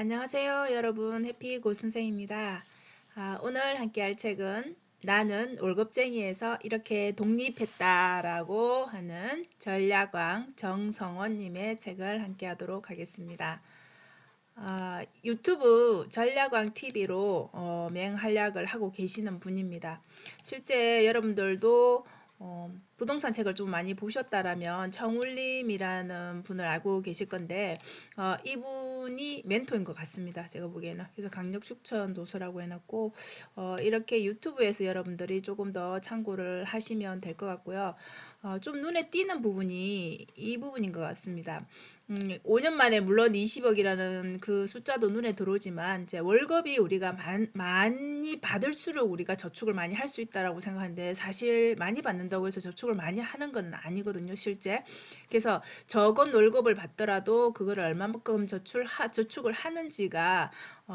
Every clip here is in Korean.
안녕하세요, 여러분. 해피고 선생입니다. 오늘 함께 할 책은 나는 월급쟁이에서 이렇게 독립했다라고 하는 전략왕 정성원님의 책을 함께 하도록 하겠습니다. 유튜브 전략왕 TV로 맹활약을 하고 계시는 분입니다. 실제 여러분들도 부동산 책을 좀 많이 보셨다라면 청울림이라는 분을 알고 계실 건데 이분이 멘토인 것 같습니다. 제가 보기에는. 그래서 강력 추천 도서라고 해놨고 이렇게 유튜브에서 여러분들이 조금 더 참고를 하시면 될 것 같고요. 좀 눈에 띄는 부분이 이 부분인 것 같습니다. 5년 만에 물론 20억이라는 그 숫자도 눈에 들어오지만 이제 월급이 우리가 많이 받을수록 우리가 저축을 많이 할 수 있다라고 생각하는데 사실 많이 받는다고 해서 저축을 많이 하는 건 아니거든요, 실제. 그래서 적은 월급을 받더라도 그걸 얼마만큼 저축을 하는지가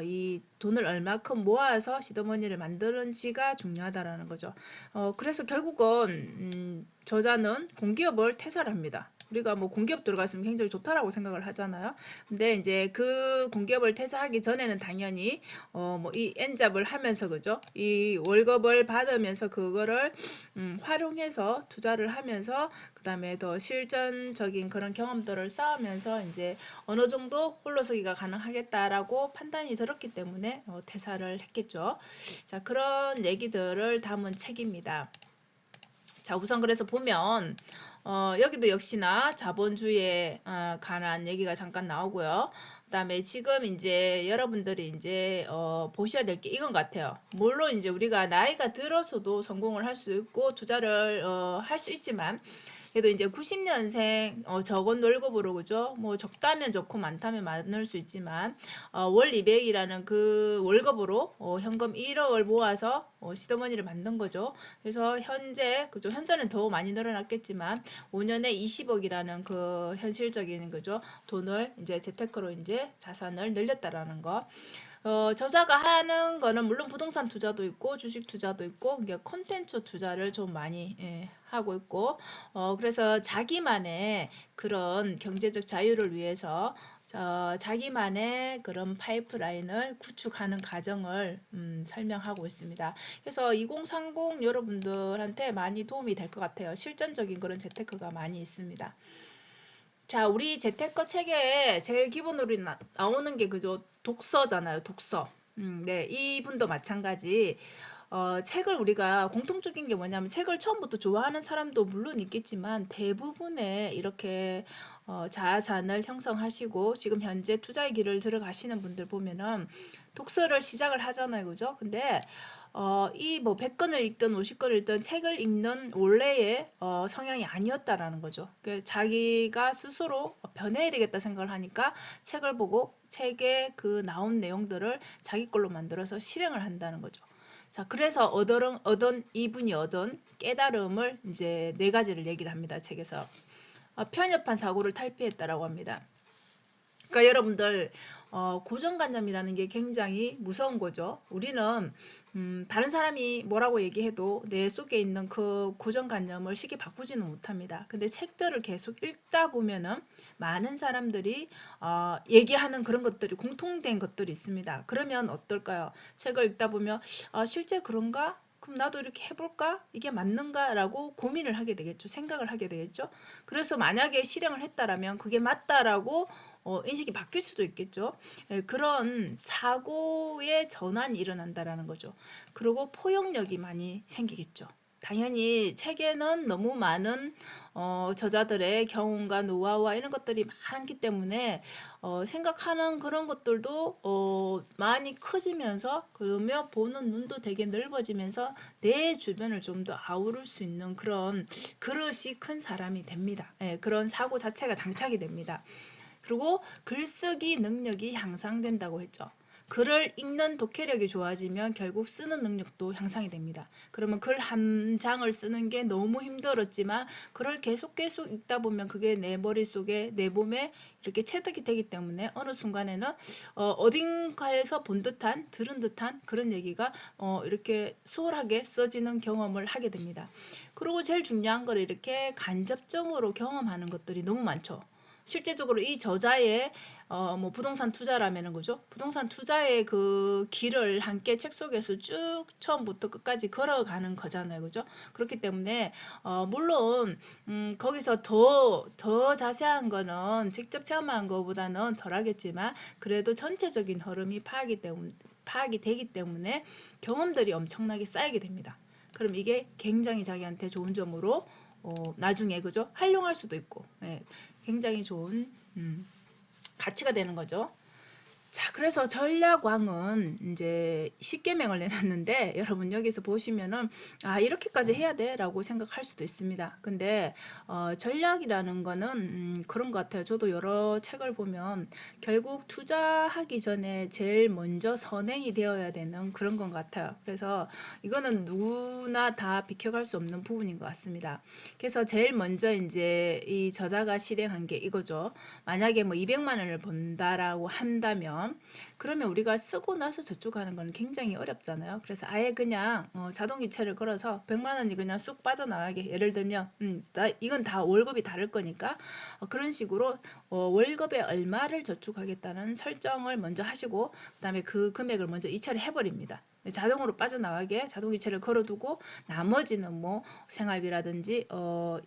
이 돈을 얼마큼 모아서 시드머니를 만드는지가 중요하다라는 거죠. 그래서 결국은 저자는 공기업을 퇴사를 합니다. 우리가 뭐 공기업 들어갔으면 굉장히 좋다라고 생각을 하잖아요. 근데 이제 그 공기업을 퇴사하기 전에는 당연히 뭐 이 N잡을 하면서 그죠? 이 월급을 받으면서 그거를 활용해서 투자를 하면서 그다음에 더 실전적인 그런 경험들을 쌓으면서 이제 어느 정도 홀로서기가 가능하겠다라고 판단이 들었기 때문에 퇴사를 했겠죠. 자, 그런 얘기들을 담은 책입니다. 자, 우선 그래서 보면 여기도 역시나 자본주의에 관한 얘기가 잠깐 나오고요. 그다음에 지금 이제 여러분들이 이제 보셔야 될 게 이건 같아요. 물론 이제 우리가 나이가 들어서도 성공을 할 수 있고 투자를 할 수 있지만 그래도 이제 90년생 적은 월급으로 그죠? 뭐 적다면 적고 많다면 많을 수 있지만 월 200이라는 그 월급으로 현금 1억을 모아서 시드머니를 만든 거죠. 그래서 현재 그죠? 현재는 더 많이 늘어났겠지만 5년에 20억이라는 그 현실적인 그죠? 돈을 이제 재테크로 이제 자산을 늘렸다라는 거. 저자가 하는 거는 물론 부동산 투자도 있고 주식 투자도 있고 그게 콘텐츠 투자를 좀 많이 하고 있고 그래서 자기만의 그런 경제적 자유를 위해서 자기만의 그런 파이프라인을 구축하는 과정을 설명하고 있습니다. 그래서 2030 여러분들한테 많이 도움이 될 것 같아요. 실전적인 그런 재테크가 많이 있습니다. 자, 우리 재테크 책에 제일 기본으로 나오는 게 그죠? 독서잖아요, 독서. 네, 이분도 마찬가지. 책을 우리가 공통적인 게 뭐냐면 책을 처음부터 좋아하는 사람도 물론 있겠지만 대부분의 이렇게 자산을 형성하시고 지금 현재 투자의 길을 들어가시는 분들 보면은 독서를 시작을 하잖아요, 그죠? 근데 이 뭐 100권을 읽든 50권을 읽든 책을 읽는 원래의 성향이 아니었다라는 거죠. 자기가 스스로 변해야 되겠다 생각을 하니까 책을 보고 책에 그 나온 내용들을 자기 걸로 만들어서 실행을 한다는 거죠. 자, 그래서 이분이 얻은 깨달음을 이제 4가지를 얘기를 합니다. 책에서. 편협한 사고를 탈피했다라고 합니다. 그러니까 여러분들 고정관념이라는 게 굉장히 무서운 거죠. 우리는 다른 사람이 뭐라고 얘기해도 내 속에 있는 그 고정관념을 쉽게 바꾸지는 못합니다. 근데 책들을 계속 읽다 보면은 많은 사람들이 얘기하는 그런 것들이 공통된 것들이 있습니다. 그러면 어떨까요? 책을 읽다 보면 실제 그런가? 그럼 나도 이렇게 해볼까? 이게 맞는가? 라고 고민을 하게 되겠죠. 생각을 하게 되겠죠. 그래서 만약에 실행을 했다라면 그게 맞다라고 인식이 바뀔 수도 있겠죠. 그런 사고의 전환이 일어난다라는 거죠. 그리고 포용력이 많이 생기겠죠. 당연히 책에는 너무 많은 저자들의 경험과 노하우와 이런 것들이 많기 때문에 생각하는 그런 것들도 많이 커지면서 그러며 보는 눈도 되게 넓어지면서 내 주변을 좀 더 아우를 수 있는 그런 그릇이 큰 사람이 됩니다. 그런 사고 자체가 장착이 됩니다. 그리고 글쓰기 능력이 향상된다고 했죠. 글을 읽는 독해력이 좋아지면 결국 쓰는 능력도 향상이 됩니다. 그러면 글 한 장을 쓰는 게 너무 힘들었지만 글을 계속 읽다 보면 그게 내 머릿속에 내 몸에 이렇게 체득이 되기 때문에 어느 순간에는 어딘가에서 본 듯한 들은 듯한 그런 얘기가 이렇게 수월하게 써지는 경험을 하게 됩니다. 그리고 제일 중요한 걸 이렇게 간접적으로 경험하는 것들이 너무 많죠. 실제적으로 이 저자의 뭐 부동산 투자라면은 그죠? 부동산 투자의 그 길을 함께 책 속에서 쭉 처음부터 끝까지 걸어가는 거잖아요. 그죠? 그렇기 때문에 물론 거기서 더 자세한 거는 직접 체험한 거보다는 덜하겠지만 그래도 전체적인 흐름이 파악이 되기 때문에 경험들이 엄청나게 쌓이게 됩니다. 그럼 이게 굉장히 자기한테 좋은 점으로 나중에 그죠? 활용할 수도 있고 예, 굉장히 좋은 가치가 되는 거죠. 자, 그래서 전략왕은 이제 10계명을 내놨는데 여러분 여기서 보시면은 아 이렇게까지 해야 돼 라고 생각할 수도 있습니다. 근데 전략이라는 거는 그런 것 같아요. 저도 여러 책을 보면 결국 투자하기 전에 제일 먼저 선행이 되어야 되는 그런 것 같아요. 그래서 이거는 누구나 다 비켜갈 수 없는 부분인 것 같습니다. 그래서 제일 먼저 이제 이 저자가 실행한 게 이거죠. 만약에 뭐 200만 원을 번다라고 한다면 그러면 우리가 쓰고 나서 저축하는 건 굉장히 어렵잖아요. 그래서 아예 그냥 자동이체를 걸어서 100만 원이 그냥 쑥 빠져나가게 예를 들면 이건 다 월급이 다를 거니까 그런 식으로 월급에 얼마를 저축하겠다는 설정을 먼저 하시고 그다음에 그 금액을 먼저 이체를 해버립니다. 자동으로 빠져나가게 자동이체를 걸어두고 나머지는 뭐 생활비라든지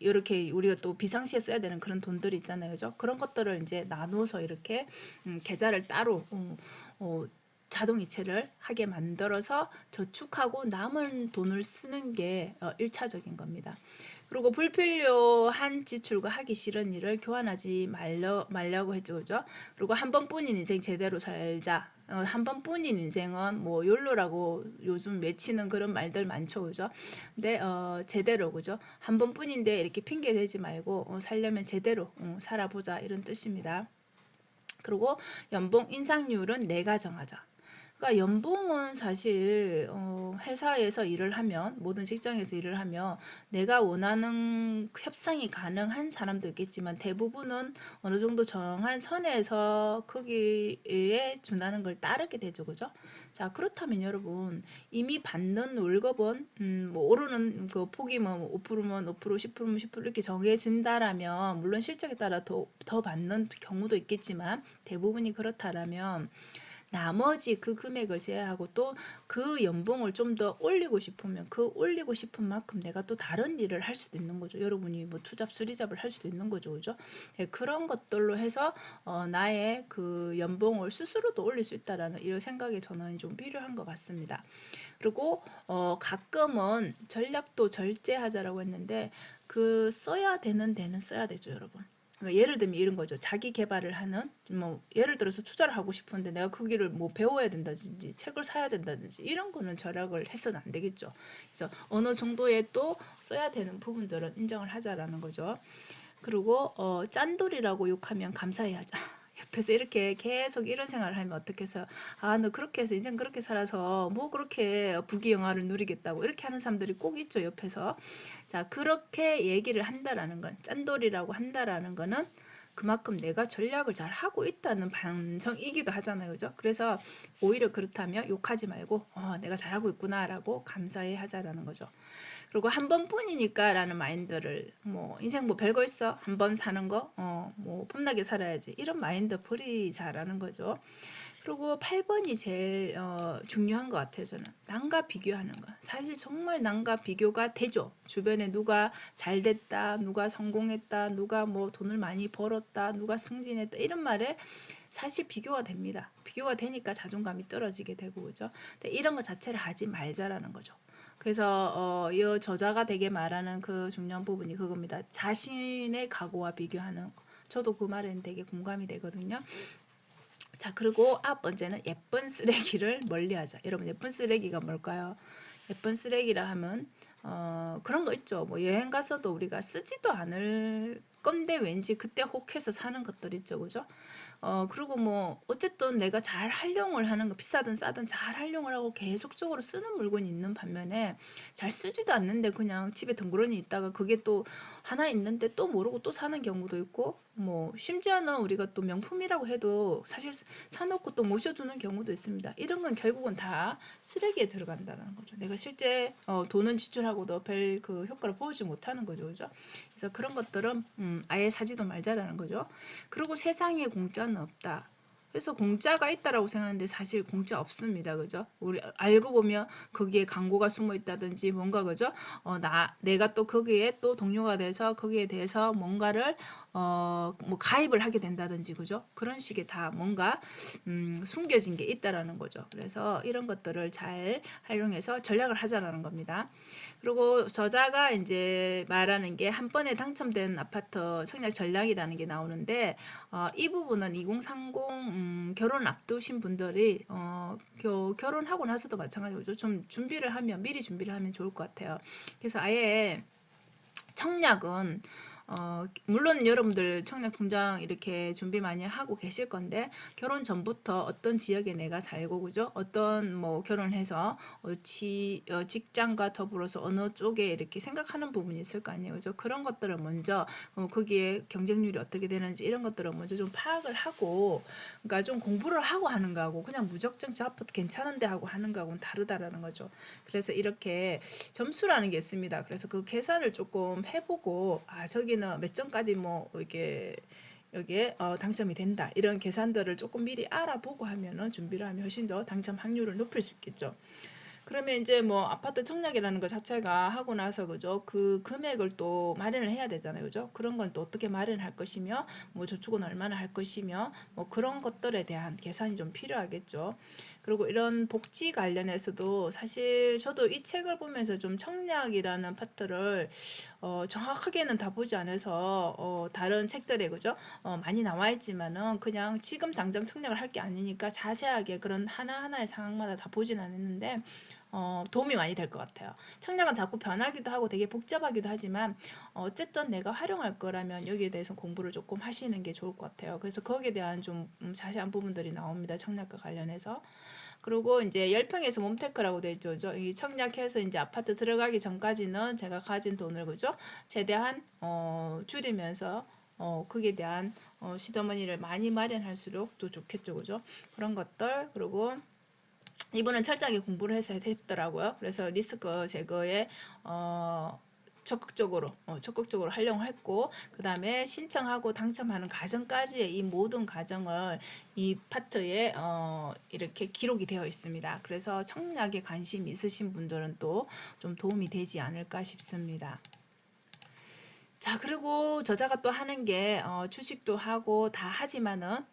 이렇게 우리가 또 비상시에 써야 되는 그런 돈들이 있잖아요. 그죠? 그런 것들을 이제 나눠서 이렇게 계좌를 따로 자동이체를 하게 만들어서 저축하고 남은 돈을 쓰는 게 1차적인 겁니다. 그리고 불필요한 지출과 하기 싫은 일을 교환하지 말려고 했죠. 그죠? 그리고 한 번뿐인 인생 제대로 살자. 한 번뿐인 인생은 뭐 욜로라고 요즘 외치는 그런 말들 많죠. 그죠? 근데 제대로 그죠? 한 번뿐인데 이렇게 핑계 대지 말고 살려면 제대로 살아보자 이런 뜻입니다. 그리고 연봉 인상률은 내가 정하자. 그러니까 연봉은 사실 회사에서 일을 하면 모든 직장에서 일을 하면 내가 원하는 협상이 가능한 사람도 있겠지만 대부분은 어느 정도 정한 선에서 거기에 준하는 걸 따르게 되죠. 그죠? 자, 그렇다면 여러분 이미 받는 월급은 뭐 오르는 그 폭이 뭐 5%면 5%, 10%면 10% 이렇게 정해진다라면 물론 실적에 따라 더 받는 경우도 있겠지만 대부분이 그렇다라면 나머지 그 금액을 제외하고 또 그 연봉을 좀 더 올리고 싶으면 그 올리고 싶은 만큼 내가 또 다른 일을 할 수도 있는 거죠. 여러분이 뭐 투잡, 수리잡을 할 수도 있는 거죠. 그죠? 네, 그런 것들로 해서 나의 그 연봉을 스스로도 올릴 수 있다라는 이런 생각이 저는 좀 필요한 것 같습니다. 그리고 가끔은 전략도 절제하자라고 했는데 그 써야 되는 데는 써야 되죠, 여러분. 그러니까 예를 들면 이런 거죠. 자기 개발을 하는 뭐 예를 들어서 투자를 하고 싶은데 내가 거기를 뭐 배워야 된다든지 책을 사야 된다든지 이런 거는 절약을 해서는 안 되겠죠. 그래서 어느 정도의 또 써야 되는 부분들은 인정을 하자라는 거죠. 그리고 짠돌이라고 욕하면 감사히 하자. 옆에서 이렇게 계속 이런 생활을 하면 어떻게 해서 아 너 그렇게 해서 인생 그렇게 살아서 뭐 그렇게 부귀영화를 누리겠다고 이렇게 하는 사람들이 꼭 있죠 옆에서. 자 그렇게 얘기를 한다라는 건 짠돌이라고 한다라는 거는 그만큼 내가 전략을 잘 하고 있다는 반성이기도 하잖아요. 그죠? 그래서 오히려 그렇다면 욕하지 말고 내가 잘하고 있구나라고 감사해 하자라는 거죠. 그리고 한 번뿐이니까라는 마인드를 뭐 인생 뭐 별거 있어 한 번 사는 거뭐 폼나게 살아야지 이런 마인드 버리자라는 거죠. 그리고 8번이 제일 중요한 것 같아요. 저는 남과 비교하는 거 사실 정말 남과 비교가 되죠. 주변에 누가 잘 됐다 누가 성공했다 누가 뭐 돈을 많이 벌었다 누가 승진했다 이런 말에 사실 비교가 됩니다. 비교가 되니까 자존감이 떨어지게 되고 그죠. 근데 이런 거 자체를 하지 말자라는 거죠. 그래서 이 저자가 되게 말하는 그 중요한 부분이 그겁니다. 자신의 각오와 비교하는 거. 저도 그 말에는 되게 공감이 되거든요. 자, 그리고 9번째는 예쁜 쓰레기를 멀리하자. 여러분, 예쁜 쓰레기가 뭘까요? 예쁜 쓰레기라 하면 그런 거 있죠. 뭐 여행 가서도 우리가 쓰지도 않을 건데 왠지 그때 혹해서 사는 것들 있죠, 그죠? 그리고 뭐 어쨌든 내가 잘 활용을 하는 거 비싸든 싸든 잘 활용을 하고 계속적으로 쓰는 물건이 있는 반면에 잘 쓰지도 않는데 그냥 집에 덩그러니 있다가 그게 또 하나 있는데 또 모르고 또 사는 경우도 있고 뭐 심지어는 우리가 또 명품이라고 해도 사실 사놓고 또 모셔두는 경우도 있습니다. 이런 건 결국은 다 쓰레기에 들어간다는 거죠. 내가 실제 돈은 지출하고도 별 그 효과를 보지 못하는 거죠, 그죠? 그래서 그런 것들은 아예 사지도 말자라는 거죠. 그리고 세상에 공짜는 없다. 그래서 공짜가 있다라고 생각하는데 사실 공짜 없습니다. 그죠? 우리 알고 보면 거기에 광고가 숨어 있다든지 뭔가 그죠? 내가 또 거기에 또 동료가 돼서 거기에 대해서 뭔가를 뭐 가입을 하게 된다든지 그죠? 그런 식의 다 뭔가 숨겨진 게 있다라는 거죠. 그래서 이런 것들을 잘 활용해서 전략을 하자라는 겁니다. 그리고 저자가 이제 말하는 게 한 번에 당첨된 아파트 청약 전략이라는 게 나오는데 이 부분은 2030 결혼 앞두신 분들이 결혼하고 나서도 마찬가지죠. 좀 준비를 하면 미리 준비를 하면 좋을 것 같아요. 그래서 아예 청약은 물론 여러분들 청약 통장 이렇게 준비 많이 하고 계실 건데 결혼 전부터 어떤 지역에 내가 살고 그죠? 어떤 뭐 결혼해서 직장과 더불어서 어느 쪽에 이렇게 생각하는 부분이 있을 거 아니에요. 그죠? 그런 것들을 먼저 거기에 경쟁률이 어떻게 되는지 이런 것들을 먼저 좀 파악을 하고 그러니까 좀 공부를 하고 하는 거하고 그냥 무작정 저 아파트 괜찮은데 하고 하는 거하고는 다르다라는 거죠. 그래서 이렇게 점수라는 게 있습니다. 그래서 그 계산을 조금 해보고 저기는 몇 점까지 뭐 이렇게 여기에 당첨이 된다 이런 계산들을 조금 미리 알아보고 하면은 준비를 하면 훨씬 더 당첨 확률을 높일 수 있겠죠. 그러면 이제 뭐 아파트 청약이라는 것 자체가 하고 나서 그죠? 그 금액을 또 마련을 해야 되잖아요. 그죠? 그런 건 또 어떻게 마련할 것이며 뭐 저축은 얼마나 할 것이며 뭐 그런 것들에 대한 계산이 좀 필요하겠죠. 그리고 이런 복지 관련해서도 사실 저도 이 책을 보면서 좀 청약이라는 파트를 정확하게는 다 보지 않아서 다른 책들에 그죠? 많이 나와 있지만은 그냥 지금 당장 청약을 할 게 아니니까 자세하게 그런 하나하나의 상황마다 다 보진 않았는데 도움이 많이 될 것 같아요. 청약은 자꾸 변하기도 하고 되게 복잡하기도 하지만 어쨌든 내가 활용할 거라면 여기에 대해서 공부를 조금 하시는 게 좋을 것 같아요. 그래서 거기에 대한 좀 자세한 부분들이 나옵니다. 청약과 관련해서. 그리고 이제 10평에서 몸테크라고 되어 있죠. 이 청약해서 이제 아파트 들어가기 전까지는 제가 가진 돈을 그죠? 최대한 줄이면서 거기에 대한 시드머니를 많이 마련할수록 또 좋겠죠. 그죠? 그런 것들 그리고 이분은 철저하게 공부를 해서 했더라고요. 그래서 리스크 제거에 적극적으로 하려고 했고 그 다음에 신청하고 당첨하는 과정까지의 이 모든 과정을 이 파트에 이렇게 기록이 되어 있습니다. 그래서 청약에 관심 있으신 분들은 또 좀 도움이 되지 않을까 싶습니다. 자, 그리고 저자가 또 하는 게 주식도 하고 다 하지만은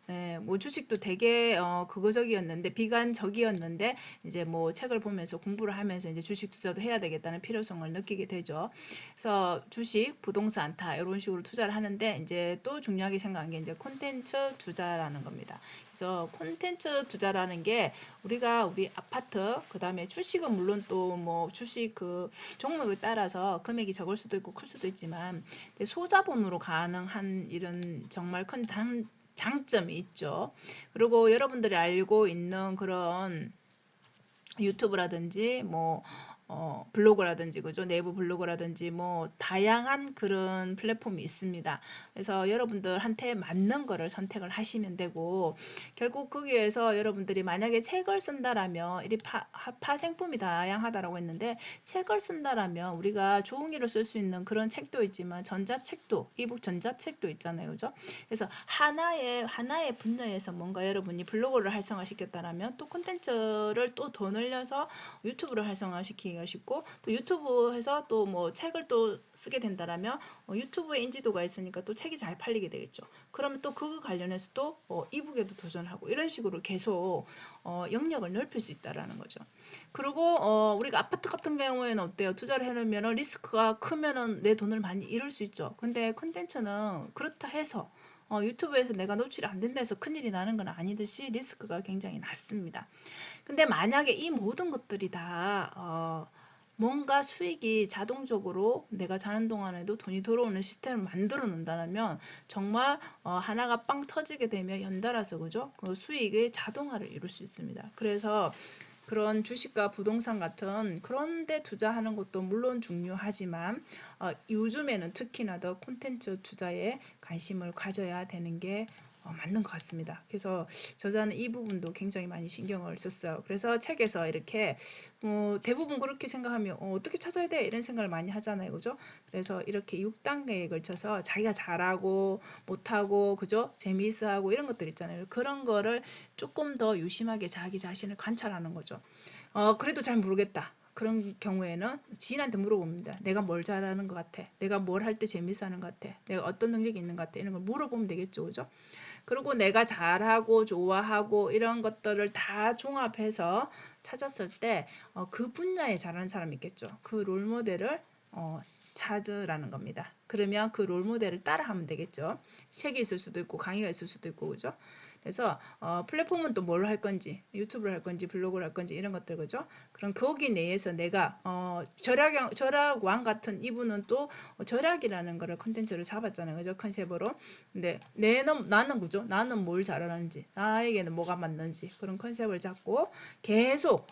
뭐 주식도 되게 그거적이었는데 비관적이었는데 이제 뭐 책을 보면서 공부를 하면서 이제 주식 투자도 해야 되겠다는 필요성을 느끼게 되죠. 그래서 주식, 부동산 다 이런 식으로 투자를 하는데 이제 또 중요하게 생각한 게 이제 콘텐츠 투자라는 겁니다. 그래서 콘텐츠 투자라는 게 우리가 우리 아파트 그다음에 주식은 물론 또 뭐 주식 그 종목에 따라서 금액이 적을 수도 있고 클 수도 있지만 소자본으로 가능한 이런 정말 큰 장점이 있죠. 그리고 여러분들이 알고 있는 그런 유튜브라든지 뭐 블로그라든지 그죠? 내부 블로그라든지 뭐 다양한 그런 플랫폼이 있습니다. 그래서 여러분들한테 맞는 거를 선택을 하시면 되고 결국 거기에서 여러분들이 만약에 책을 쓴다라면 이 파생품이 다양하다라고 했는데 책을 쓴다라면 우리가 종이로 쓸 수 있는 그런 책도 있지만 전자책도 이북 전자책도 있잖아요. 그죠? 그래서 하나의 분야에서 뭔가 여러분이 블로그를 활성화시켰다라면 또 콘텐츠를 또 더 늘려서 유튜브를 활성화시키기가 쉽고 또 유튜브에서 또 뭐 책을 또 쓰게 된다라면 유튜브에 인지도가 있으니까 또 책이 잘 팔리게 되겠죠. 그러면 또 그거 관련해서 또 이북에도 도전하고 이런 식으로 계속 영역을 넓힐 수 있다라는 거죠. 그리고 우리가 아파트 같은 경우에는 어때요? 투자를 해놓으면 리스크가 크면은 내 돈을 많이 잃을 수 있죠. 근데 콘텐츠는 그렇다 해서 유튜브에서 내가 노출이 안 된다 해서 큰일이 나는 건 아니듯이 리스크가 굉장히 낮습니다. 근데 만약에 이 모든 것들이 다 뭔가 수익이 자동적으로 내가 자는 동안에도 돈이 들어오는 시스템을 만들어 놓는다면 정말 하나가 빵 터지게 되면 연달아서 그죠? 그 수익의 자동화를 이룰 수 있습니다. 그래서 그런 주식과 부동산 같은 그런 데 투자하는 것도 물론 중요하지만 요즘에는 특히나 더 콘텐츠 투자에 관심을 가져야 되는 게 맞는 것 같습니다. 그래서 저자는 이 부분도 굉장히 많이 신경을 썼어요. 그래서 책에서 이렇게 대부분 그렇게 생각하면 어떻게 찾아야 돼? 이런 생각을 많이 하잖아요. 그죠? 그래서 이렇게 6단계에 걸쳐서 자기가 잘하고 못하고 그죠? 재미있어하고 이런 것들 있잖아요. 그런 거를 조금 더 유심하게 자기 자신을 관찰하는 거죠. 그래도 잘 모르겠다. 그런 경우에는 지인한테 물어봅니다. 내가 뭘 잘하는 것 같아? 내가 뭘 할 때 재밌어 하는 것 같아? 내가 어떤 능력이 있는 것 같아? 이런 걸 물어보면 되겠죠. 그죠? 그리고 내가 잘하고 좋아하고 이런 것들을 다 종합해서 찾았을 때 그 분야에 잘하는 사람이 있겠죠. 그 롤모델을 찾으라는 겁니다. 그러면 그 롤모델을 따라하면 되겠죠. 책이 있을 수도 있고 강의가 있을 수도 있고 그죠. 그래서 플랫폼은 또 뭘 할 건지 유튜브를 할 건지 블로그를 할 건지 이런 것들 그죠. 그럼 거기 내에서 내가 절약왕 같은 이분은 또 절약이라는 거를 컨텐츠를 잡았잖아요. 그죠. 컨셉으로. 근데 나는 그죠. 나는 뭘 잘하는지 나에게는 뭐가 맞는지 그런 컨셉을 잡고 계속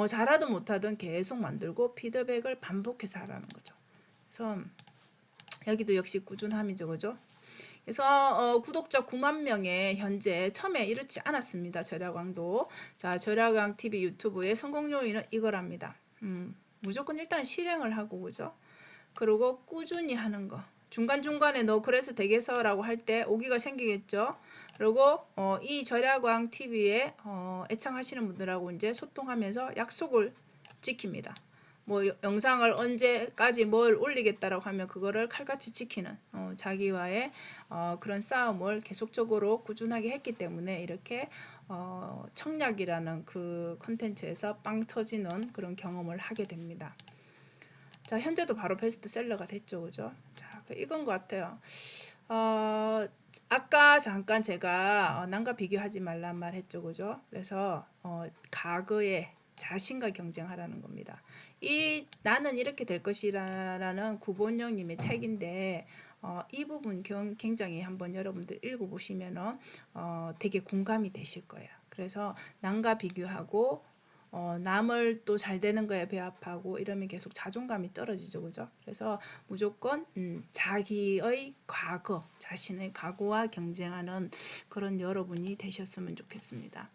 잘하든 못하든 계속 만들고 피드백을 반복해서 하라는 거죠. 그래서 여기도 역시 꾸준함이죠. 그죠? 그래서 구독자 9만 명에 현재 처음에 이렇지 않았습니다. 절약왕도. 자, 절약왕 TV 유튜브의 성공 요인은 이거랍니다. 무조건 일단 실행을 하고 그죠? 그리고 꾸준히 하는 거. 중간중간에 너 그래서 되겠어라고 할 때 오기가 생기겠죠. 그리고 이 절약왕 TV에 애청하시는 분들하고 이제 소통하면서 약속을 지킵니다. 뭐 영상을 언제까지 뭘 올리겠다라고 하면 그거를 칼같이 지키는 자기와의 그런 싸움을 계속적으로 꾸준하게 했기 때문에 이렇게 청약이라는 그 컨텐츠에서 빵 터지는 그런 경험을 하게 됩니다. 자, 현재도 바로 베스트셀러가 됐죠. 그죠? 자, 이건 것 같아요. 아까 잠깐 제가 남과 비교하지 말란 말 했죠. 그죠? 그래서 과거에 자신과 경쟁하라는 겁니다. 나는 이렇게 될 것이라는 구본영님의 책인데 이 부분 굉장히 한번 여러분들 읽어보시면 되게 공감이 되실 거예요. 그래서 남과 비교하고 남을 또 잘 되는 거에 배합하고 이러면 계속 자존감이 떨어지죠. 그죠? 그래서 무조건 자기의 과거, 자신의 과거와 경쟁하는 그런 여러분이 되셨으면 좋겠습니다.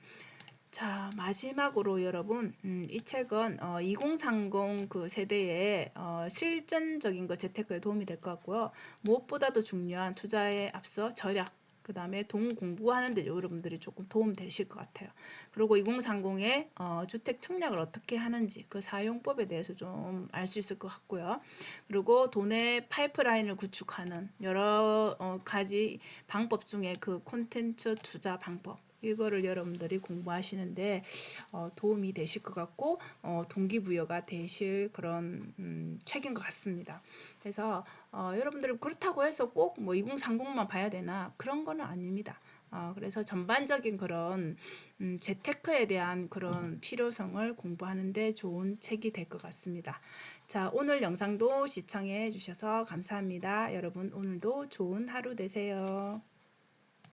자, 마지막으로 여러분, 이 책은 2030 그 세대의 실전적인 거 재테크에 도움이 될 것 같고요. 무엇보다도 중요한 투자에 앞서 절약, 그 다음에 돈 공부하는 데 여러분들이 조금 도움 되실 것 같아요. 그리고 2030의 주택 청약을 어떻게 하는지 그 사용법에 대해서 좀 알 수 있을 것 같고요. 그리고 돈의 파이프라인을 구축하는 여러 가지 방법 중에 그 콘텐츠 투자 방법 이거를 여러분들이 공부하시는데 도움이 되실 것 같고 동기부여가 되실 그런 책인 것 같습니다. 그래서 여러분들이 그렇다고 해서 꼭 뭐 2030만 봐야 되나 그런 거는 아닙니다. 그래서 전반적인 그런 재테크에 대한 그런 필요성을 공부하는데 좋은 책이 될 것 같습니다. 자, 오늘 영상도 시청해 주셔서 감사합니다. 여러분 오늘도 좋은 하루 되세요.